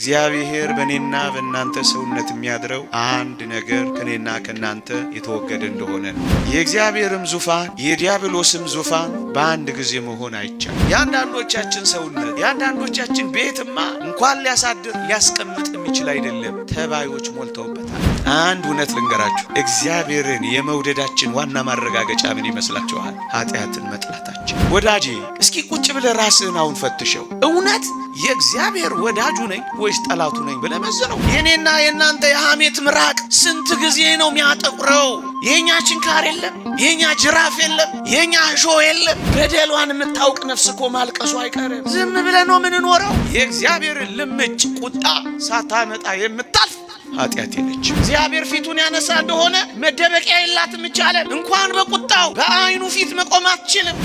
እግዚአብሔር በእኔና በእናንተ ሰውነት የሚያድረው አንድ ነገር ከኔና ከናንተ የተወገደ እንደሆነ ነው። የእግዚአብሔርም ዙፋን የዲያብሎስም ዙፋን በአንድ ጊዜ መሆን አይቻልም። የአንዳንዶቻችን ሰውነት የአንዳንዶቻችን ቤትማ እንኳን ሊያሳድር ሊያስቀምጥ የሚችል አይደለም፣ ተባዮች ሞልተውበታል። አንድ እውነት ልንገራችሁ፣ እግዚአብሔርን የመውደዳችን ዋና ማረጋገጫ ምን ይመስላችኋል? ኃጢአትን መጥላታችን። ወዳጄ እስኪ ቁጭ ብለህ ራስህን አሁን ፈትሸው። እውነት የእግዚአብሔር ወዳጁ ነኝ ወይስ ጠላቱ ነኝ ብለህ መዝነው። የኔና የናንተ የሐሜት ምራቅ ስንት ጊዜ ነው የሚያጠቁረው? የኛ ችንካር የለም፣ የኛ ጅራፍ የለም፣ የኛ እሾህ የለም። በደሏን የምታውቅ ነፍስ እኮ ማልቀሱ አይቀርም። ዝም ብለህ ነው የምንኖረው። የእግዚአብሔርን ልምጭ ቁጣ ሳታመጣ የምታልፍ ኃጢአት የለች። እግዚአብሔር ፊቱን ያነሳ እንደሆነ መደበቂያ የላትም ይቻላል። እንኳን በቁጣው በአይኑ ፊት መቆም አትችልም።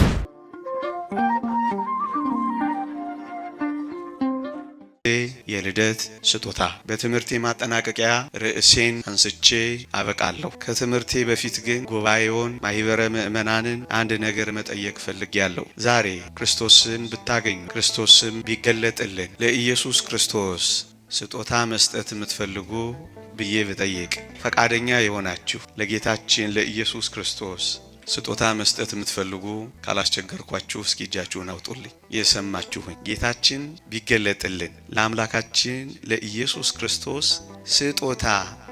የልደት ስጦታ በትምህርቴ ማጠናቀቂያ ርዕሴን አንስቼ አበቃለሁ። ከትምህርቴ በፊት ግን ጉባኤውን ማህበረ ምእመናንን አንድ ነገር መጠየቅ ፈልጌያለሁ። ዛሬ ክርስቶስን ብታገኙ፣ ክርስቶስም ቢገለጥልን ለኢየሱስ ክርስቶስ ስጦታ መስጠት የምትፈልጉ ብዬ ብጠይቅ ፈቃደኛ የሆናችሁ ለጌታችን ለኢየሱስ ክርስቶስ ስጦታ መስጠት የምትፈልጉ ካላስቸገርኳችሁ እስኪ እጃችሁን አውጡልኝ። የሰማችሁኝ ጌታችን ቢገለጥልን ለአምላካችን ለኢየሱስ ክርስቶስ ስጦታ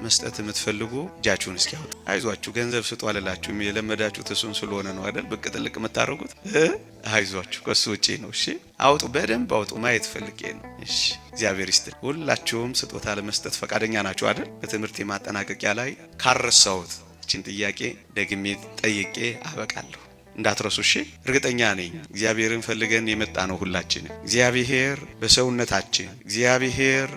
መስጠት የምትፈልጉ እጃችሁን እስኪ አውጡ። አይዟችሁ፣ ገንዘብ ስጡ አልላችሁም። የለመዳችሁት እሱን ስለሆነ ነው አይደል ብቅ ጥልቅ የምታደርጉት። አይዟችሁ፣ ከሱ ውጪ ነው። እሺ አውጡ፣ በደንብ አውጡ። ማየት ፈልጌ ነው። እሺ እግዚአብሔር ይስጥል። ሁላችሁም ስጦታ ለመስጠት ፈቃደኛ ናችሁ አይደል? በትምህርት ማጠናቀቂያ ላይ ካረሳሁት እቺን ጥያቄ ደግሜ ጠይቄ አበቃለሁ። እንዳትረሱ እሺ። እርግጠኛ ነኝ እግዚአብሔርን ፈልገን የመጣ ነው ሁላችን። እግዚአብሔር በሰውነታችን፣ እግዚአብሔር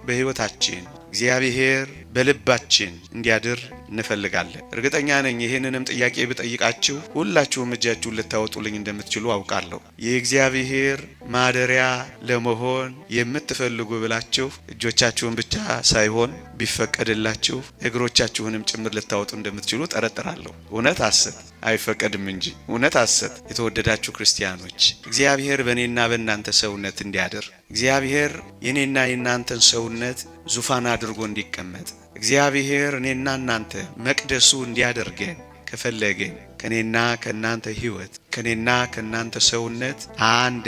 በሕይወታችን፣ እግዚአብሔር በልባችን እንዲያድር እንፈልጋለን። እርግጠኛ ነኝ ይሄንንም ጥያቄ ብጠይቃችሁ ሁላችሁም እጃችሁን ልታወጡልኝ እንደምትችሉ አውቃለሁ። የእግዚአብሔር ማደሪያ ለመሆን የምትፈልጉ ብላችሁ እጆቻችሁን ብቻ ሳይሆን ቢፈቀድላችሁ እግሮቻችሁንም ጭምር ልታወጡ እንደምትችሉ ጠረጥራለሁ። እውነት ሐሰት አይፈቀድም እንጂ እውነት ሐሰት። የተወደዳችሁ ክርስቲያኖች እግዚአብሔር በእኔና በእናንተ ሰውነት እንዲያድር፣ እግዚአብሔር የኔና የእናንተን ሰውነት ዙፋን አድርጎ እንዲቀመጥ፣ እግዚአብሔር እኔና እናንተ መቅደሱ እንዲያደርገን ከፈለገን ከኔና ከናንተ ሕይወት ከኔና ከናንተ ሰውነት አንድ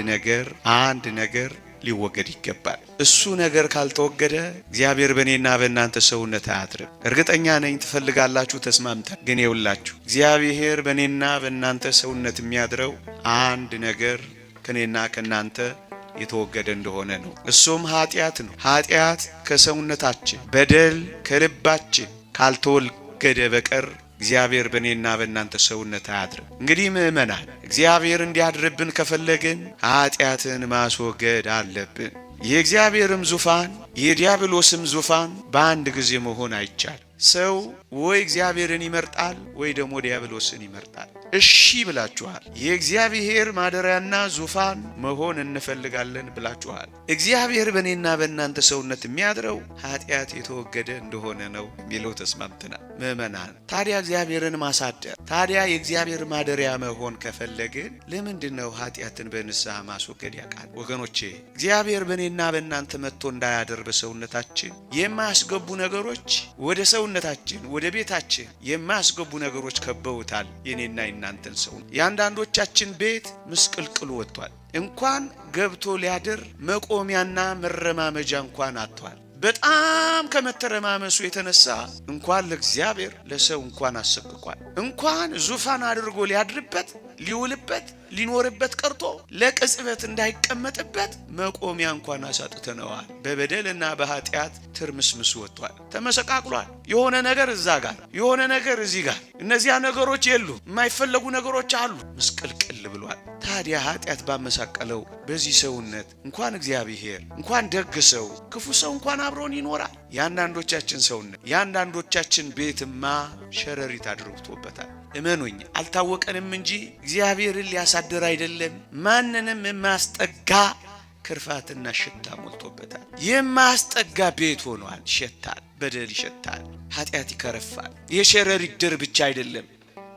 ነገር ሊወገድ ይገባል። እሱ ነገር ካልተወገደ እግዚአብሔር በእኔና በእናንተ ሰውነት አያድርም። እርግጠኛ ነኝ ትፈልጋላችሁ፣ ተስማምተን። ግን ይውላችሁ እግዚአብሔር በእኔና በእናንተ ሰውነት የሚያድረው አንድ ነገር ከኔና ከናንተ የተወገደ እንደሆነ ነው። እሱም ኃጢአት ነው። ኃጢአት ከሰውነታችን በደል ከልባችን ካልተወገደ በቀር እግዚአብሔር በእኔና በእናንተ ሰውነት አያድርም። እንግዲህ ምእመናን እግዚአብሔር እንዲያድርብን ከፈለግን ኃጢአትን ማስወገድ አለብን። የእግዚአብሔርም ዙፋን የዲያብሎስም ዙፋን በአንድ ጊዜ መሆን አይቻልም። ሰው ወይ እግዚአብሔርን ይመርጣል ወይ ደግሞ ዲያብሎስን ይመርጣል። እሺ ብላችኋል። የእግዚአብሔር ማደሪያና ዙፋን መሆን እንፈልጋለን ብላችኋል። እግዚአብሔር በእኔና በእናንተ ሰውነት የሚያድረው ኃጢአት የተወገደ እንደሆነ ነው የሚለው ተስማምተናል። ምእመናን ታዲያ እግዚአብሔርን ማሳደር፣ ታዲያ የእግዚአብሔር ማደሪያ መሆን ከፈለግን ለምንድን ነው ኃጢአትን በንስሐ ማስወገድ ያቃል? ወገኖቼ እግዚአብሔር በእኔና በእናንተ መጥቶ እንዳያደር በሰውነታችን የማያስገቡ ነገሮች ወደ ሰውነታችን ወደ ቤታችን የማያስገቡ ነገሮች ከበውታል። የኔና የናንተን ሰው የአንዳንዶቻችን ቤት ምስቅልቅሉ ወጥቷል። እንኳን ገብቶ ሊያድር መቆሚያና መረማመጃ እንኳን አጥቷል። በጣም ከመተረማመሱ የተነሳ እንኳን ለእግዚአብሔር ለሰው እንኳን አሰብኳል። እንኳን ዙፋን አድርጎ ሊያድርበት ሊውልበት ሊኖርበት ቀርቶ ለቅጽበት እንዳይቀመጥበት መቆሚያ እንኳን አሳጥተነዋል። በበደልና በኃጢአት ትርምስምስ ወጥቷል፣ ተመሰቃቅሏል። የሆነ ነገር እዛ ጋር የሆነ ነገር እዚህ ጋር፣ እነዚያ ነገሮች የሉ፣ የማይፈለጉ ነገሮች አሉ፣ ምስቅልቅል ብሏል። ታዲያ ኃጢአት ባመሳቀለው በዚህ ሰውነት እንኳን እግዚአብሔር እንኳን ደግ ሰው ክፉ ሰው እንኳን አብሮን ይኖራል። የአንዳንዶቻችን ሰውነት የአንዳንዶቻችን ቤትማ ሸረሪት አድርጎበታል። እመኑኝ አልታወቀንም እንጂ እግዚአብሔርን ሊያሳድር አይደለም ማንንም የማያስጠጋ ክርፋትና ሽታ ሞልቶበታል። የማያስጠጋ ቤት ሆኗል። ይሸታል፣ በደል ይሸታል፣ ኃጢአት ይከረፋል። የሸረሪት ድር ብቻ አይደለም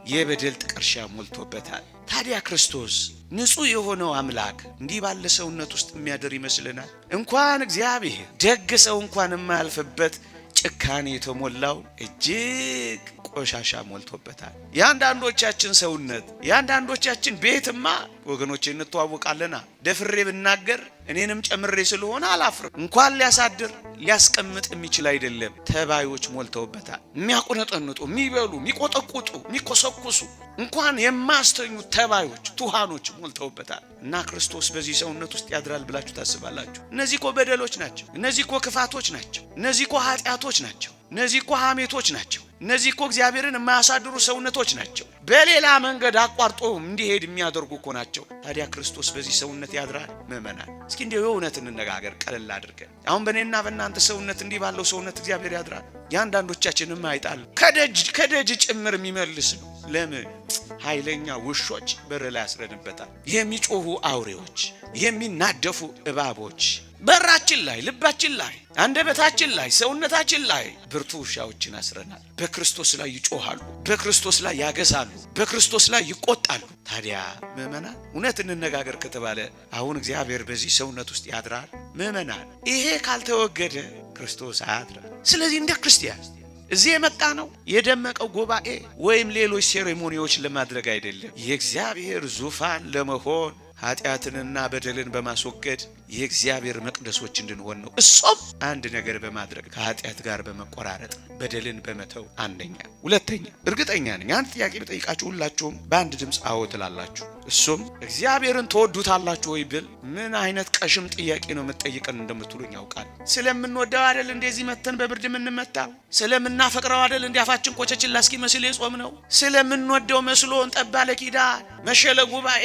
የበደል ጥቀርሻ ሞልቶበታል። ታዲያ ክርስቶስ ንጹህ የሆነው አምላክ እንዲህ ባለ ሰውነት ውስጥ የሚያደር ይመስልናል? እንኳን እግዚአብሔር ደግ ሰው እንኳን የማያልፍበት ጭካኔ የተሞላው እጅግ ቆሻሻ ሞልቶበታል። ያንዳንዶቻችን ሰውነት ያንዳንዶቻችን ቤትማ ወገኖቼ እንተዋወቃለና ደፍሬ ብናገር እኔንም ጨምሬ ስለሆነ አላፍርም። እንኳን ሊያሳድር ሊያስቀምጥ የሚችል አይደለም። ተባዮች ሞልተውበታል። የሚያቆነጠንጡ፣ የሚበሉ፣ የሚቆጠቁጡ፣ የሚኮሰኩሱ እንኳን የማስተኙ ተባዮች ቱሃኖች ሞልተውበታል። እና ክርስቶስ በዚህ ሰውነት ውስጥ ያድራል ብላችሁ ታስባላችሁ? እነዚህ እኮ በደሎች ናቸው። እነዚህ እኮ ክፋቶች ናቸው። እነዚህ እኮ ኃጢአቶች ናቸው። እነዚህ እኮ ሐሜቶች ናቸው። እነዚህ እኮ እግዚአብሔርን የማያሳድሩ ሰውነቶች ናቸው። በሌላ መንገድ አቋርጦ እንዲሄድ የሚያደርጉ እኮ ናቸው። ታዲያ ክርስቶስ በዚህ ሰውነት ያድራል? ምእመናን እስኪ እንዲሁ የእውነት እንነጋገር ቀለል አድርገን። አሁን በእኔና በእናንተ ሰውነት እንዲህ ባለው ሰውነት እግዚአብሔር ያድራል? ያንዳንዶቻችንም አይጣል ከደጅ ጭምር የሚመልስ ነው። ለምን? ኃይለኛ ውሾች በር ላይ ያስረንበታል። የሚጮሁ አውሬዎች፣ የሚናደፉ እባቦች በራችን ላይ፣ ልባችን ላይ፣ አንደበታችን ላይ፣ ሰውነታችን ላይ ብርቱ ውሻዎችን አስረናል። በክርስቶስ ላይ ይጮሃሉ፣ በክርስቶስ ላይ ያገሳሉ፣ በክርስቶስ ላይ ይቆጣሉ። ታዲያ ምእመናን እውነት እንነጋገር ከተባለ አሁን እግዚአብሔር በዚህ ሰውነት ውስጥ ያድራል? ምእመናን ይሄ ካልተወገደ ክርስቶስ አያድርም። ስለዚህ እንደ ክርስቲያን እዚህ የመጣ ነው የደመቀው ጉባኤ ወይም ሌሎች ሴሬሞኒዎች ለማድረግ አይደለም። የእግዚአብሔር ዙፋን ለመሆን ኃጢአትንና በደልን በማስወገድ የእግዚአብሔር መቅደሶች እንድንሆን ነው። እሱም አንድ ነገር በማድረግ ከኃጢአት ጋር በመቆራረጥ በደልን በመተው አንደኛ። ሁለተኛ እርግጠኛ ነኝ አንድ ጥያቄ በጠይቃችሁ ሁላችሁም በአንድ ድምፅ አዎ ትላላችሁ። እሱም እግዚአብሔርን ትወዱታላችሁ ወይ ብል ምን አይነት ቀሽም ጥያቄ ነው የምትጠይቀን እንደምትሉኝ ያውቃል። ስለምንወደው አይደል እንደዚህ መተን በብርድ የምንመታው? ስለምናፈቅረው አይደል እንደ አፋችን ቆጨችን ላስኪ መስል የጾም ነው? ስለምንወደው መስሎን ጠባለ ኪዳን መሸለ ጉባኤ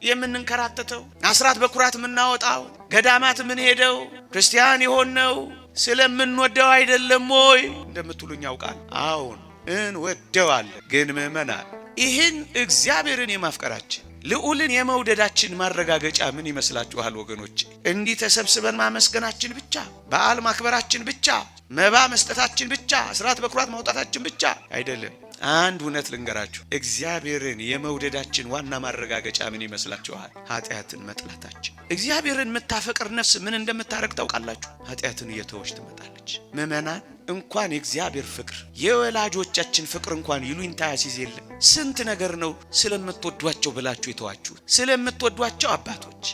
የምንንከራተተው አስራት በኩራት የምናወጣው ገዳማት ምን ሄደው ክርስቲያን የሆነው ስለምንወደው አይደለም ወይ እንደምትሉኝ ያውቃል። አሁን እንወደዋለን። ግን ምእመናን ይህን እግዚአብሔርን የማፍቀራችን ልዑልን የመውደዳችን ማረጋገጫ ምን ይመስላችኋል ወገኖቼ? እንዲህ ተሰብስበን ማመስገናችን ብቻ፣ በዓል ማክበራችን ብቻ፣ መባ መስጠታችን ብቻ፣ አስራት በኩራት ማውጣታችን ብቻ አይደለም። አንድ እውነት ልንገራችሁ፣ እግዚአብሔርን የመውደዳችን ዋና ማረጋገጫ ምን ይመስላችኋል? ኃጢአትን መጥላታችን። እግዚአብሔርን የምታፈቅር ነፍስ ምን እንደምታረግ ታውቃላችሁ? ኃጢአትን እየተወች ትመጣለች። ምእመናን እንኳን የእግዚአብሔር ፍቅር የወላጆቻችን ፍቅር እንኳን ይሉኝታ ያሲዝ የለም። ስንት ነገር ነው ስለምትወዷቸው ብላችሁ የተዋችሁት። ስለምትወዷቸው አባቶች፣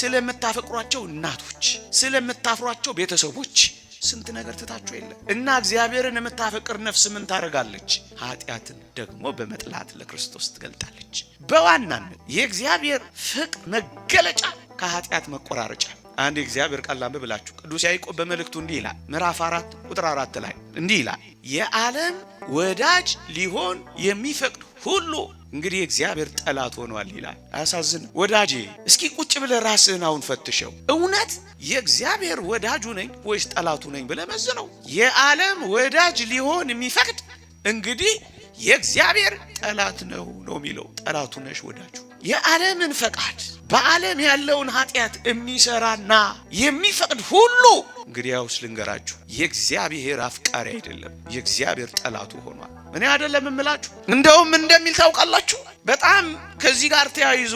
ስለምታፈቅሯቸው እናቶች፣ ስለምታፍሯቸው ቤተሰቦች ስንት ነገር ትታችሁ የለም። እና እግዚአብሔርን የምታፈቅር ነፍስ ምን ታረጋለች? ኃጢአትን ደግሞ በመጥላት ለክርስቶስ ትገልጣለች። በዋናነት የእግዚአብሔር ፍቅር መገለጫ ከኃጢአት መቆራረጫ። አንድ የእግዚአብሔር ቃል ላንብብ ብላችሁ ቅዱስ ያዕቆብ በመልእክቱ እንዲህ ይላል፣ ምዕራፍ 4 ቁጥር 4 ላይ እንዲህ ይላል፣ የዓለም ወዳጅ ሊሆን የሚፈቅድ ሁሉ እንግዲህ የእግዚአብሔር ጠላት ሆኗል ይላል። አያሳዝን? ወዳጄ እስኪ ቁጭ ብለህ ራስህን አሁን ፈትሸው። እውነት የእግዚአብሔር ወዳጁ ነኝ ወይስ ጠላቱ ነኝ ብለህ መዝነው። የዓለም ወዳጅ ሊሆን የሚፈቅድ እንግዲህ የእግዚአብሔር ጠላት ነው የሚለው። ጠላቱ ነሽ ወዳጁ። የዓለምን ፈቃድ በዓለም ያለውን ኃጢአት የሚሰራና የሚፈቅድ ሁሉ እንግዲህ ያውስ ልንገራችሁ የእግዚአብሔር አፍቃሪ አይደለም፣ የእግዚአብሔር ጠላቱ ሆኗል። እኔ አይደለም እምላችሁ። እንደውም እንደሚል ታውቃላችሁ። በጣም ከዚህ ጋር ተያይዞ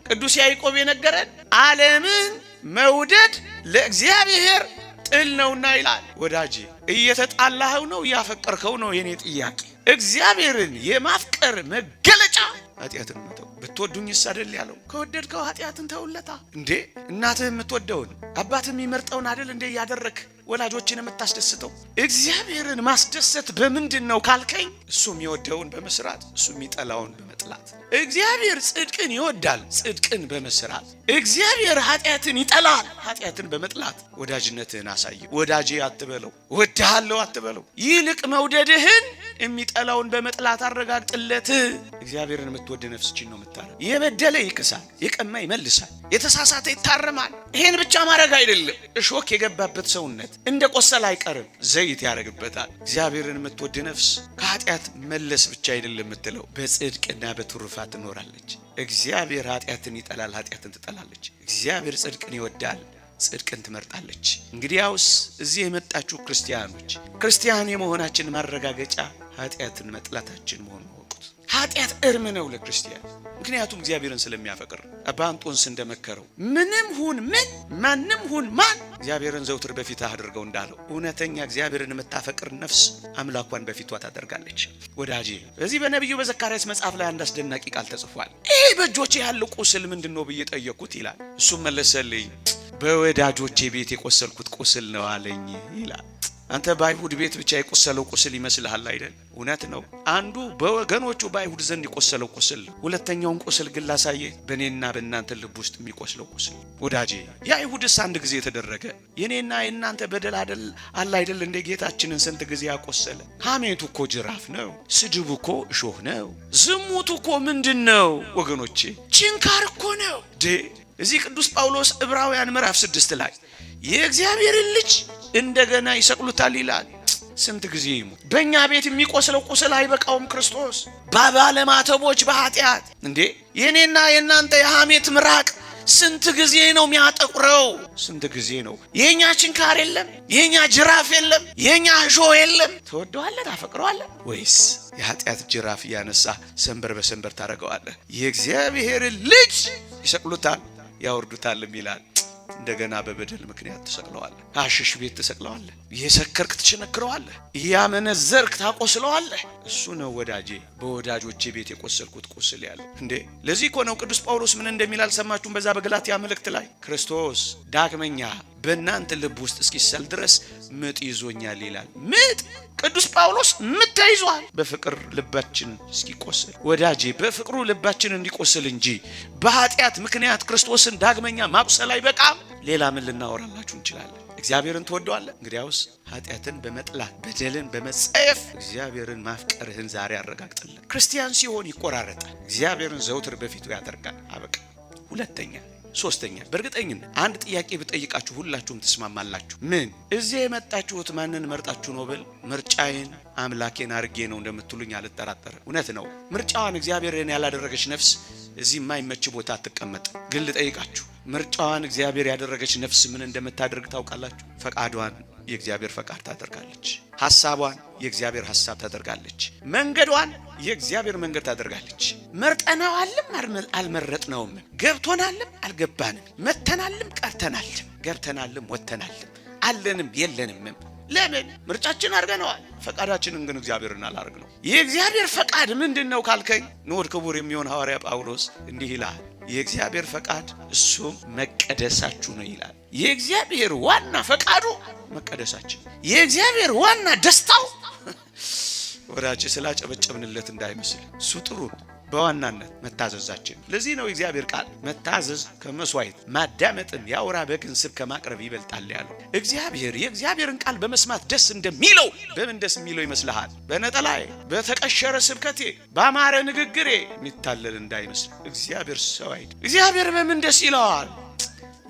ቅዱስ ያዕቆብ የነገረን ዓለምን መውደድ ለእግዚአብሔር ጥል ነውና ይላል። ወዳጄ እየተጣላኸው ነው እያፈቀርከው ነው? የኔ ጥያቄ እግዚአብሔርን የማፍቀር መገለጫ ኃጢአትን መተው። ብትወዱኝስ አይደል ያለው? ከወደድከው ኃጢአትን ተውለታ። እንዴ እናትህ የምትወደውን አባትህ የሚመርጠውን አይደል እንዴ ያደረክ ወላጆችን የምታስደስተው? እግዚአብሔርን ማስደሰት በምንድን ነው ካልከኝ፣ እሱ የሚወደውን በመስራት እሱ የሚጠላውን በመጥላት። እግዚአብሔር ጽድቅን ይወዳል፣ ጽድቅን በመስራት። እግዚአብሔር ኃጢአትን ይጠላል፣ ኃጢአትን በመጥላት። ወዳጅነትህን አሳየው። ወዳጄ አትበለው፣ ወድሃለሁ አትበለው። ይልቅ መውደድህን የሚጠላውን በመጥላት አረጋግጥለት። እግዚአብሔርን የምትወድ ነፍስችን ነው የምታረግ። የበደለ ይክሳል፣ የቀማ ይመልሳል፣ የተሳሳተ ይታረማል። ይሄን ብቻ ማድረግ አይደለም፣ እሾክ የገባበት ሰውነት እንደ ቆሰል አይቀርም፣ ዘይት ያደርግበታል። እግዚአብሔርን የምትወድ ነፍስ ከኃጢአት መለስ ብቻ አይደለም የምትለው፣ በጽድቅና በትሩፋት ትኖራለች። እግዚአብሔር ኃጢአትን ይጠላል፣ ኃጢአትን ትጠላለች። እግዚአብሔር ጽድቅን ይወዳል፣ ጽድቅን ትመርጣለች። እንግዲያውስ እዚህ የመጣችሁ ክርስቲያኖች ክርስቲያን የመሆናችን ማረጋገጫ ኃጢአትን መጥላታችን መሆኑን ወቁት። ኃጢአት እርም ነው ለክርስቲያን። ምክንያቱም እግዚአብሔርን ስለሚያፈቅር አባ እንጦንስ እንደመከረው ምንም ሁን ምን ማንም ሁን ማን እግዚአብሔርን ዘውትር በፊት አድርገው እንዳለው እውነተኛ እግዚአብሔርን የምታፈቅር ነፍስ አምላኳን በፊቷ ታደርጋለች። ወዳጄ በዚህ በነቢዩ በዘካርያስ መጽሐፍ ላይ አንድ አስደናቂ ቃል ተጽፏል። ይሄ በእጆቼ ያለው ቁስል ምንድነው ብዬ ጠየቅኩት ይላል። እሱም መለሰልኝ በወዳጆቼ ቤት የቆሰልኩት ቁስል ነው አለኝ ይላል። አንተ በአይሁድ ቤት ብቻ የቆሰለው ቁስል ይመስልሃል አይደል? እውነት ነው። አንዱ በወገኖቹ በአይሁድ ዘንድ የቆሰለው ቁስል፣ ሁለተኛውን ቁስል ግን ላሳየ በእኔና በእናንተ ልብ ውስጥ የሚቆስለው ቁስል። ወዳጄ የአይሁድስ አንድ ጊዜ የተደረገ የኔና የእናንተ በደል አለ አይደል? እንደ ጌታችንን ስንት ጊዜ ያቆሰለ። ሐሜቱ እኮ ጅራፍ ነው። ስድቡ እኮ እሾህ ነው። ዝሙቱ እኮ ምንድን ነው ወገኖቼ? ችንካር እኮ ነው። እዚህ ቅዱስ ጳውሎስ ዕብራውያን ምዕራፍ 6 ላይ የእግዚአብሔርን ልጅ እንደገና ይሰቅሉታል ይላል። ስንት ጊዜ ይሙት በእኛ ቤት የሚቆስለው ቁስል አይበቃውም? ክርስቶስ ባለማተቦች በኃጢአት እንዴ የኔና የእናንተ የሐሜት ምራቅ ስንት ጊዜ ነው የሚያጠቁረው? ስንት ጊዜ ነው? የኛ ችንካር የለም? የኛ ጅራፍ የለም? የኛ እሾህ የለም? ትወደዋለህ? ታፈቅረዋለህ? ወይስ የኃጢአት ጅራፍ እያነሳ ሰንበር በሰንበር ታደርገዋለህ? የእግዚአብሔርን ልጅ ይሰቅሉታል ያወርዱታልም ይላል። እንደገና በበደል ምክንያት ተሰቅለዋለህ። አሽሽ ቤት ተሰቅለዋለህ። የሰከርክ ትቸነክረዋለህ። ያመነዘርክ ታቆስለዋለህ። እሱ ነው ወዳጄ በወዳጆቼ ቤት የቆሰልኩት ቁስል ያለው። እንዴ ለዚህ እኮ ነው ቅዱስ ጳውሎስ ምን እንደሚል አልሰማችሁም? በዛ በገላትያ መልእክት ላይ ክርስቶስ ዳግመኛ በእናንተ ልብ ውስጥ እስኪሰል ድረስ ምጥ ይዞኛል ይላል። ምጥ ቅዱስ ጳውሎስ ምጥ ተይዟል። በፍቅር ልባችን እስኪቆስል ወዳጄ በፍቅሩ ልባችን እንዲቆስል እንጂ በኃጢአት ምክንያት ክርስቶስን ዳግመኛ ማቁሰል አይበቃም። ሌላ ምን ልናወራላችሁ እንችላለን? እግዚአብሔርን ትወደዋለህ? እንግዲያውስ ኃጢአትን በመጥላት በደልን በመጸየፍ እግዚአብሔርን ማፍቀርህን ዛሬ አረጋግጥልን። ክርስቲያን ሲሆን ይቆራረጣል። እግዚአብሔርን ዘውትር በፊቱ ያደርጋል። አበቃ። ሁለተኛ ሶስተኛ በእርግጠኝነት አንድ ጥያቄ ብጠይቃችሁ ሁላችሁም ትስማማላችሁ። ምን እዚህ የመጣችሁት ማንን መርጣችሁ ነው ብል ምርጫዬን አምላኬን አርጌ ነው እንደምትሉኝ አልጠራጠርም። እውነት ነው። ምርጫዋን እግዚአብሔርን ያላደረገች ነፍስ እዚህ የማይመች ቦታ አትቀመጥ። ግን ልጠይቃችሁ ምርጫዋን እግዚአብሔር ያደረገች ነፍስ ምን እንደምታደርግ ታውቃላችሁ? ፈቃዷን የእግዚአብሔር ፈቃድ ታደርጋለች። ሐሳቧን የእግዚአብሔር ሐሳብ ታደርጋለች። መንገዷን የእግዚአብሔር መንገድ ታደርጋለች። መርጠናልም አልመረጥነውም፣ ገብቶናልም አልገባንም፣ መተናልም ቀርተናልም፣ ገብተናልም ወተናልም፣ አለንም የለንም። ለምን ምርጫችን አድርገነዋል። ፈቃዳችንን ግን እግዚአብሔርን አላደረግነው። የእግዚአብሔር ፈቃድ ምንድነው ካልከኝ ንዑድ ክቡር የሚሆን ሐዋርያ ጳውሎስ እንዲህ ይላል፣ የእግዚአብሔር ፈቃድ እሱም መቀደሳችሁ ነው ይላል። የእግዚአብሔር ዋና ፈቃዱ መቀደሳችን፣ የእግዚአብሔር ዋና ደስታው ወዳጅ ስላጨበጨብንለት እንዳይመስል እሱ ጥሩ በዋናነት መታዘዛችን። ለዚህ ነው የእግዚአብሔር ቃል መታዘዝ ከመስዋዕት ማዳመጥን የአውራ በግን ስብ ከማቅረብ ይበልጣል ያለው። እግዚአብሔር የእግዚአብሔርን ቃል በመስማት ደስ እንደሚለው በምን ደስ የሚለው ይመስልሃል? በነጠላዬ በተቀሸረ ስብከቴ ባማረ ንግግሬ የሚታለል እንዳይመስል። እግዚአብሔር ሰው አይደል። እግዚአብሔር በምን ደስ ይለዋል?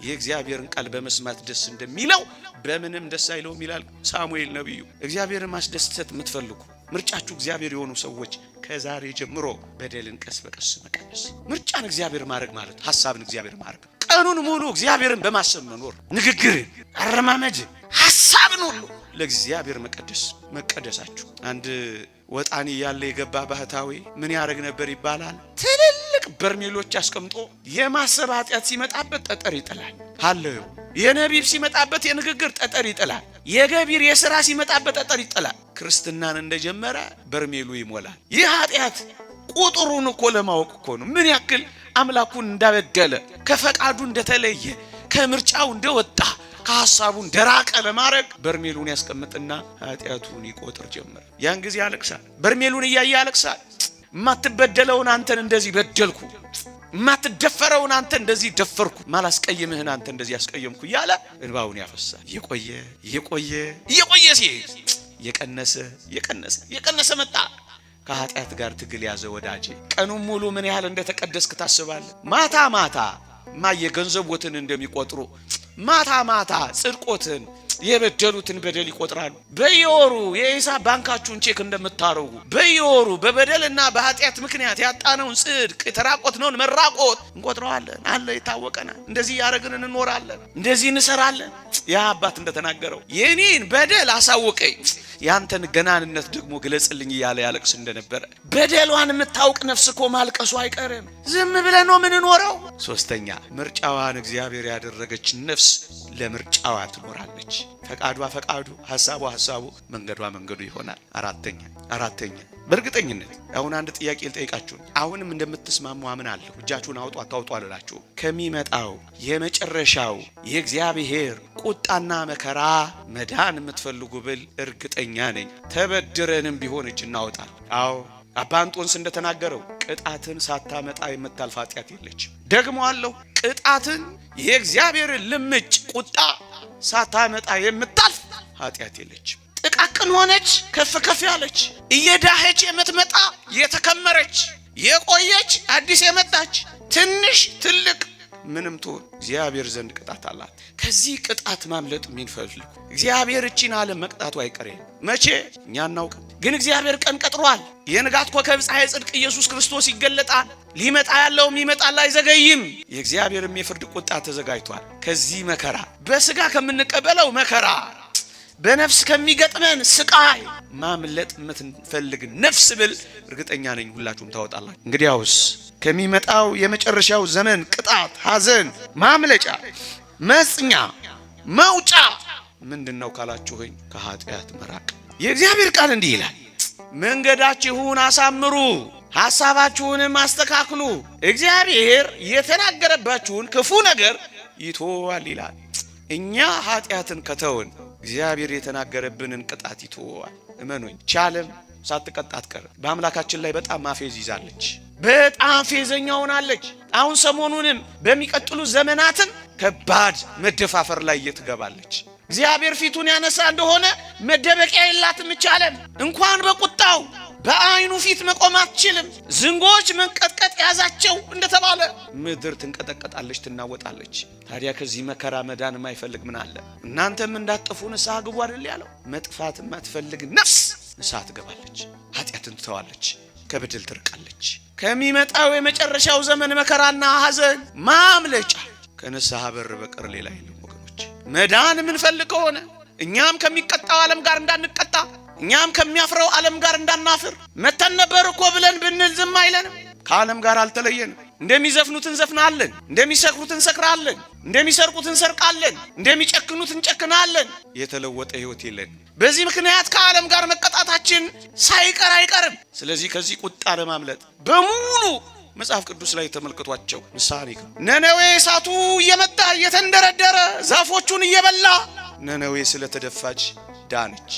የእግዚአብሔርን ቃል በመስማት ደስ እንደሚለው በምንም ደስ አይለውም ይላል ሳሙኤል ነብዩ። እግዚአብሔርን ማስደሰት የምትፈልጉ ምርጫችሁ እግዚአብሔር የሆኑ ሰዎች ከዛሬ ጀምሮ በደልን ቀስ በቀስ መቀነስ። ምርጫን እግዚአብሔር ማድረግ ማለት ሐሳብን እግዚአብሔር ማድረግ፣ ቀኑን ሙሉ እግዚአብሔርን በማሰብ መኖር፣ ንግግርን፣ አረማመድ፣ ሐሳብን ሁሉ ለእግዚአብሔር መቀደሳችሁ። አንድ ወጣኒ ያለ የገባ ባህታዊ ምን ያደርግ ነበር ይባላል? ትልልቅ በርሜሎች አስቀምጦ የማሰብ ኃጢአት ሲመጣበት ጠጠር ይጥላል። ሃሌሉ የነቢብ ሲመጣበት የንግግር ጠጠር ይጥላል። የገቢር የሥራ ሲመጣበት ጠጠር ይጥላል። ክርስትናን እንደጀመረ በርሜሉ ይሞላል። ይህ ኃጢአት ቁጥሩን እኮ ለማወቅ እኮ ነው። ምን ያክል አምላኩን እንዳበደለ፣ ከፈቃዱ እንደተለየ፣ ከምርጫው እንደወጣ፣ ከሐሳቡ እንደራቀ ለማድረግ በርሜሉን ያስቀምጥና ኃጢአቱን ይቆጥር ጀመር። ያን ጊዜ ያለቅሳል። በርሜሉን እያየ ያለቅሳል። ማትበደለውን አንተን እንደዚህ በደልኩ፣ ማትደፈረውን አንተ እንደዚህ ደፈርኩ፣ ማላስቀየምህን አንተ እንደዚህ ያስቀየምኩ እያለ እንባውን ያፈሳል። የቆየ ሲሄድ የቀነሰ መጣ። ከኃጢአት ጋር ትግል ያዘ ወዳጄ። ቀኑን ሙሉ ምን ያህል እንደተቀደስክ ታስባለህ? ማታ የገንዘቦትን እንደሚቆጥሩ ማታ ጽድቆትን የበደሉትን በደል ይቆጥራሉ። በየወሩ የሂሳብ ባንካችሁን ቼክ እንደምታረጉ በየወሩ በበደልና በኃጢአት ምክንያት ያጣነውን ጽድቅ የተራቆትነውን መራቆት እንቆጥረዋለን። አለ ይታወቀናል። እንደዚህ ያረግን እንኖራለን፣ እንደዚህ እንሰራለን። ያ አባት እንደተናገረው የኔን በደል አሳውቀኝ ያንተን ገናንነት ደግሞ ግለጽልኝ እያለ ያለቅስ እንደነበረ በደሏን የምታውቅ ነፍስ እኮ ማልቀሱ አይቀርም። ዝም ብለን ነው ምንኖረው። ሶስተኛ ምርጫዋን እግዚአብሔር ያደረገች ነፍስ ለምርጫዋ ትኖራለች። ፈቃዷ ፈቃዱ፣ ሐሳቧ ሐሳቡ፣ መንገዷ መንገዱ ይሆናል። አራተኛ በእርግጠኝነት አሁን አንድ ጥያቄ ልጠይቃችሁ። አሁንም እንደምትስማሙ አምናለሁ። እጃችሁን አውጡ አታውጡ አላችሁ። ከሚመጣው የመጨረሻው የእግዚአብሔር ቁጣና መከራ መዳን የምትፈልጉ ብል እርግጠኛ ነኝ ተበድረንም ቢሆን እጅ እናወጣል። አዎ አባ እንጦንስ እንደተናገረው ቅጣትን ሳታመጣ የምታልፍ ኃጢአት የለችም። ደግሞ አለው ቅጣትን የእግዚአብሔርን ልምጭ ቁጣ ሳታመጣ የምታልፍ ኃጢአት የለችም። ጥቃቅን ሆነች ከፍ ያለች እየዳኸች የምትመጣ የተከመረች የቆየች አዲስ የመጣች ትንሽ ትልቅ ምንም ትሁን እግዚአብሔር ዘንድ ቅጣት አላት። ከዚህ ቅጣት ማምለጥ የሚፈልጉ እግዚአብሔር እቺን ዓለም መቅጣቱ አይቀርም። መቼ እኛ እናውቅ፣ ግን እግዚአብሔር ቀን ቀጥሯል። የንጋት ኮከብ ፀሐይ ጽድቅ ኢየሱስ ክርስቶስ ይገለጣል። ሊመጣ ያለውም ይመጣል አይዘገይም። የእግዚአብሔርም የፍርድ ቁጣ ተዘጋጅቷል። ከዚህ መከራ በስጋ ከምንቀበለው መከራ በነፍስ ከሚገጥመን ስቃይ ማምለጥ የምትፈልግ ነፍስ ብል እርግጠኛ ነኝ ሁላችሁም ታወጣላችሁ። እንግዲያውስ ከሚመጣው የመጨረሻው ዘመን ቅጣት፣ ሐዘን ማምለጫ መጽኛ መውጫ ምንድነው ካላችሁኝ ከኃጢአት መራቅ። የእግዚአብሔር ቃል እንዲህ ይላል፣ መንገዳችሁን አሳምሩ ሐሳባችሁንም አስተካክሉ፣ እግዚአብሔር የተናገረባችሁን ክፉ ነገር ይተዋል ይላል። እኛ ኃጢአትን ከተውን እግዚአብሔር የተናገረብንን ቅጣት ይተዋል። እመኑኝ ቻለም ሳትቀጣት ቀር በአምላካችን ላይ በጣም ማፌዝ ይዛለች። በጣም ፌዘኛ ሆናለች። አሁን ሰሞኑንም በሚቀጥሉ ዘመናትን ከባድ መደፋፈር ላይ እየተገባለች። እግዚአብሔር ፊቱን ያነሳ እንደሆነ መደበቂያ የላትም። ቻለም እንኳን በቁጣው በአይኑ ፊት መቆም አትችልም። ዝንጎች መንቀጥቀጥ ያዛቸው እንደተባለ ምድር ትንቀጠቀጣለች፣ ትናወጣለች። ታዲያ ከዚህ መከራ መዳን የማይፈልግ ምን አለ? እናንተም እንዳትጠፉ ንስሐ ግቡ አይደል ያለው? መጥፋት የማትፈልግ ነፍስ ንስሐ ትገባለች፣ ኃጢአትን ትተዋለች፣ ከበደል ትርቃለች። ከሚመጣው የመጨረሻው ዘመን መከራና ሐዘን ማምለጫ ከንስሐ በር በቀር ሌላ የለም ወገኖች። መዳን የምንፈልግ ከሆነ እኛም ከሚቀጣው ዓለም ጋር እንዳንቀጣ፣ እኛም ከሚያፍረው ዓለም ጋር እንዳናፍር መተን ነበር እኮ ብለን ብንል ዝም አይለንም። ከዓለም ጋር አልተለየንም። እንደሚዘፍኑት እንዘፍናለን፣ እንደሚሰክሩት እንሰክራለን፣ እንደሚሰርቁት እንሰርቃለን፣ እንደሚጨክኑት እንጨክናለን። የተለወጠ ሕይወት የለን። በዚህ ምክንያት ከዓለም ጋር መቀጣታችን ሳይቀር አይቀርም። ስለዚህ ከዚህ ቁጣ ለማምለጥ በሙሉ መጽሐፍ ቅዱስ ላይ ተመልክቷቸው ምሳሌ ነነዌ እሳቱ እየመጣ እየተንደረደረ ዛፎቹን እየበላ ነነዌ ስለተደፋች ዳነች።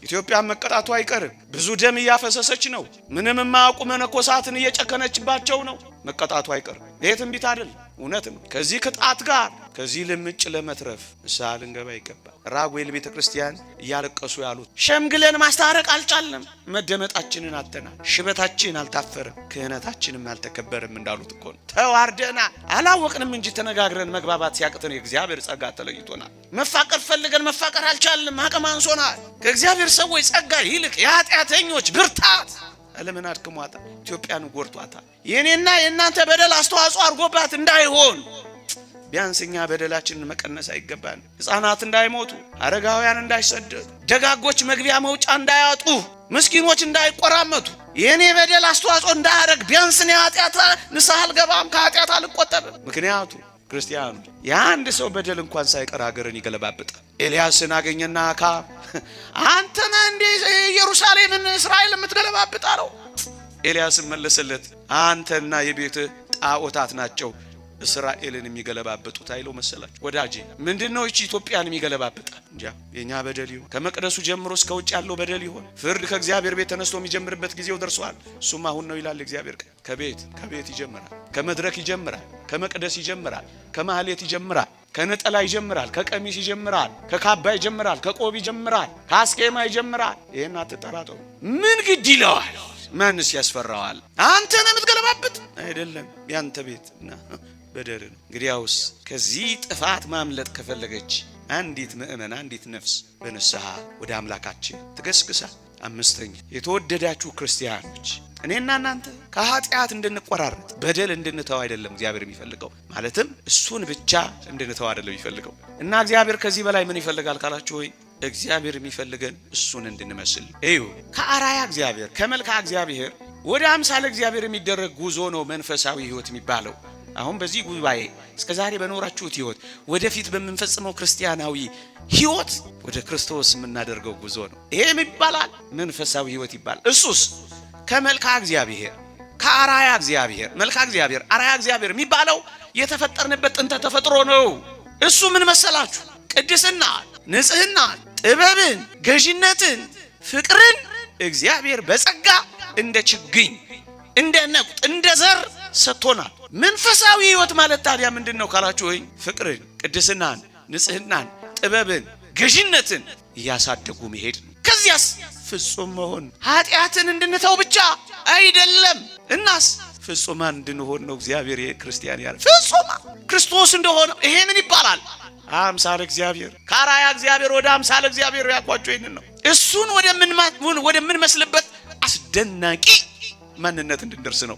ኢትዮጵያ መቀጣቱ አይቀርም። ብዙ ደም እያፈሰሰች ነው። ምንም የማያውቁ መነኮሳትን እየጨከነችባቸው ነው። መቀጣቱ አይቀርም። ይሄ ትንቢት አይደል? እውነት ነው። ከዚህ ቅጣት ጋር ከዚህ ልምጭ ለመትረፍ ንስሐ ልንገባ ይገባል። ራጉኤል ቤተክርስቲያን እያለቀሱ ያሉት ሸምግለን ማስታረቅ አልቻልንም፣ መደመጣችንን አጥተናል፣ ሽበታችን አልታፈረም፣ ክህነታችንም አልተከበረም እንዳሉት እኮ ነው። ተዋርደናል። አላወቅንም እንጂ ተነጋግረን መግባባት ሲያቅተን የእግዚአብሔር ጸጋ ተለይቶናል። መፋቀር ፈልገን መፋቀር አልቻልንም፣ አቅም አንሶናል። ከእግዚአብሔር ሰዎች ጸጋ ይልቅ የኃጢአተኞች ብርታት ዓለምን አድክሟታል፣ ኢትዮጵያን ጎድቷታል። የኔና የእናንተ በደል አስተዋጽኦ አድርጎባት እንዳይሆን ቢያንስ እኛ በደላችንን መቀነስ አይገባን? ሕፃናት እንዳይሞቱ፣ አረጋውያን እንዳይሰደዱ፣ ደጋጎች መግቢያ መውጫ እንዳያጡ፣ ምስኪኖች እንዳይቆራመቱ የኔ በደል አስተዋጽኦ እንዳያደርግ ቢያንስ እኔ ኃጢአት ንስሐ አልገባም፣ ከኃጢአት አልቆጠብም። ምክንያቱ ክርስቲያኑ የአንድ ሰው በደል እንኳን ሳይቀር ሀገርን ይገለባብጣል። ኤልያስን አገኘና አካብ አንተ ነህ እንዴ ኢየሩሳሌምን እስራኤል የምትገለባብጥ አለው። ኤልያስን መለሰለት አንተና የቤትህ ጣዖታት ናቸው እስራኤልን የሚገለባብጡት አይለው መሰላችሁ? ወዳጄ ምንድነው እቺ ኢትዮጵያን የሚገለባብጣ? እንጃ የኛ በደል ይሁን ከመቅደሱ ጀምሮ እስከ ውጭ ያለው በደል ይሁን። ፍርድ ከእግዚአብሔር ቤት ተነስቶ የሚጀምርበት ጊዜው ደርሷል። እሱም አሁን ነው ይላል እግዚአብሔር። ከቤት ይጀምራል፣ ከመድረክ ይጀምራል፣ ከመቅደስ ይጀምራል፣ ከማህሌት ይጀምራል፣ ከነጠላ ይጀምራል፣ ከቀሚስ ይጀምራል፣ ከካባ ይጀምራል፣ ከቆብ ይጀምራል፣ ከአስኬማ ይጀምራል። ይሄን አትጠራጠሩ። ምን ግድ ይለዋል? ማንስ ያስፈራዋል? አንተ ነህ የምትገለባብጥ አይደለም፣ ያንተ ቤትና በደል ነው። እንግዲያውስ ከዚህ ጥፋት ማምለጥ ከፈለገች አንዲት ምእመን አንዲት ነፍስ በንስሐ ወደ አምላካችን ትገስግሳ። አምስተኛ የተወደዳችሁ ክርስቲያኖች እኔና እናንተ ከኃጢአት እንድንቆራረጥ በደል እንድንተው አይደለም እግዚአብሔር የሚፈልገው። ማለትም እሱን ብቻ እንድንተው አይደለም የሚፈልገው። እና እግዚአብሔር ከዚህ በላይ ምን ይፈልጋል ካላችሁ ወይ እግዚአብሔር የሚፈልገን እሱን እንድንመስል እዩ። ከአራያ እግዚአብሔር ከመልካ እግዚአብሔር ወደ አምሳለ እግዚአብሔር የሚደረግ ጉዞ ነው መንፈሳዊ ህይወት የሚባለው። አሁን በዚህ ጉባኤ እስከዛሬ በኖራችሁት ህይወት ወደፊት በመንፈጽመው ክርስቲያናዊ ህይወት ወደ ክርስቶስ የምናደርገው ጉዞ ነው። ይሄም ይባላል መንፈሳዊ ህይወት ይባላል። እሱስ ከመልካ እግዚአብሔር ከአራያ እግዚአብሔር መልካ እግዚአብሔር አራያ እግዚአብሔር የሚባለው የተፈጠርንበት ጥንተ ተፈጥሮ ነው። እሱ ምን መሰላችሁ? ቅድስና፣ ንጽህና፣ ጥበብን፣ ገዢነትን፣ ፍቅርን እግዚአብሔር በጸጋ እንደ ችግኝ እንደ ነቁጥ እንደ ዘር ሰጥቶናል። መንፈሳዊ ህይወት ማለት ታዲያ ምንድነው ካላችሁ ወይ ፍቅርን፣ ቅድስናን፣ ንጽህናን፣ ጥበብን፣ ገዢነትን እያሳደጉ መሄድ ነው። ከዚያስ ፍጹም መሆን ኃጢአትን እንድንተው ብቻ አይደለም። እናስ ፍጹማን እንድንሆን ነው እግዚአብሔር የክርስቲያን ያለ ፍጹማን ክርስቶስ እንደሆነ። ይሄ ምን ይባላል? አምሳለ እግዚአብሔር ከአራያ እግዚአብሔር ወደ አምሳለ እግዚአብሔር ያቋጨው ይሄን ነው። እሱን ወደ ምን መስልበት አስደናቂ ማንነት እንድንደርስ ነው